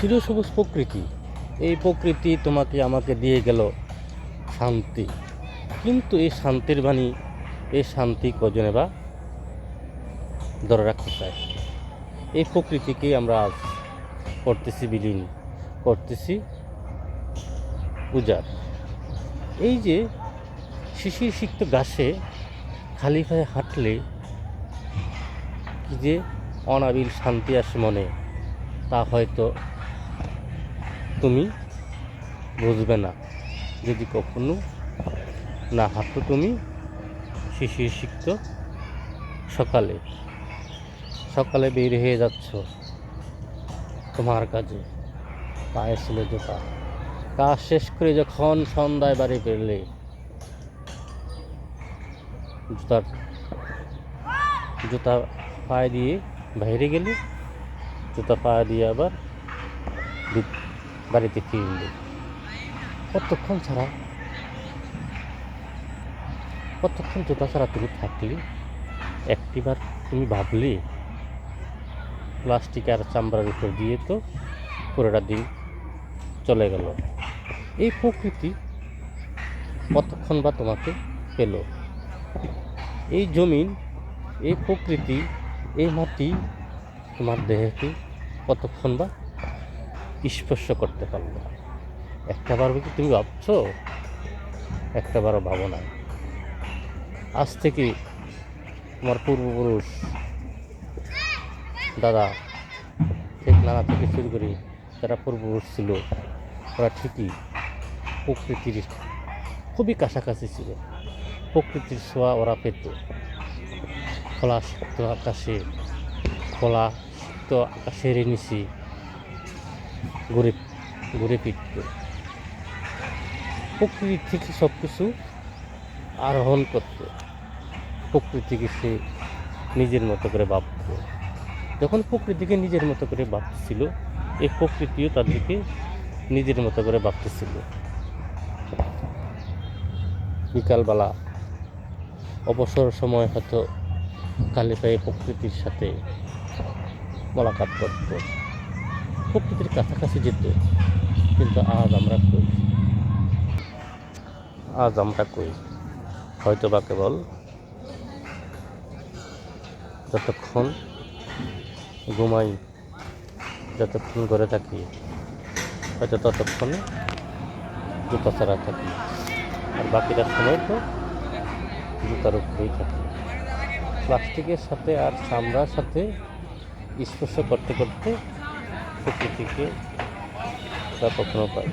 চিরসবুজ প্রকৃতি, এই প্রকৃতি তোমাকে আমাকে দিয়ে গেল শান্তি, কিন্তু এই শান্তির বাণী, এই শান্তি কজনে বা ধরে রাখতে চায়। এই প্রকৃতিকে আমরা আজ করতেছি বিলীন, করতেছি উজাড়। এই যে শিশির সিক্ত ঘাসে খালি পায়ে হাঁটলে কি যে অনাবিল শান্তি আসে মনে, তা হয়তো তুমি বুঝবে না যদি কখনো না হাঁটো তুমি শিশির সিক্ত সকালে। সকালে বের হয়ে যাচ্ছ তোমার কাজে, পায়ে ছিল জুতা, কাজ শেষ করে যখন সন্ধ্যায় বাড়ি ফিরলে জুতা পায়ে দিয়ে বাইরে গেলে, জুতা পায়ে দিয়ে আবার বাড়িতে ফিরলে। কতক্ষণ জুতা ছাড়া তুমি থাকলে? একটিবার তুমি ভাবলে প্লাস্টিক আর চামড়ার উপর দিয়ে তো পুরোটা দিন চলে গেল। এই প্রকৃতি কতক্ষণ বা তোমাকে পেল? এই জমিন, এই প্রকৃতি, এই মাটি তোমার দেহকে কতক্ষণ বা স্পর্শ করতে পারলো? একটাবারও কি তুমি ভাবছো? একটাবারও ভাবো না। আজ থেকে তোমার পূর্বপুরুষ, দাদা ঠিক নানা থেকে শুরু করে যারা পূর্বপুরুষ ছিল, ওরা ঠিকই প্রকৃতির খুবই কাছাকাছি ছিল। প্রকৃতির ছোঁয়া ওরা পেত। খোলা সিক্ত আকাশের নিচে ঘুরে ফিরত। প্রকৃতি থেকে সব কিছু আরোহণ করত, প্রকৃতিকে সে নিজের মতো করে ভাবত। যখন প্রকৃতিকে নিজের মতো করে ভাবতেছিল, এই প্রকৃতিও তাদেরকে নিজের মতো করে ভাবতেছিল। বিকালবেলা অবসর সময় হয়তো খালি পায়ে প্রকৃতির সাথে মোলাকাত করত, প্রকৃতির কাছাকাছি যেত। কিন্তু আজ আমরা কই? হয়তো বা কেবল যতক্ষণ ঘুমাই, যতক্ষণ ঘরে থাকি, হয়তো ততক্ষণে জুতা ছাড়া থাকি, আর বাকিটা সময় তো জুতার উপরেই থাকি। প্লাস্টিকের সাথে আর চামড়ার সাথে স্পর্শ করতে করতে প্রকৃতিকে কখনো পাই।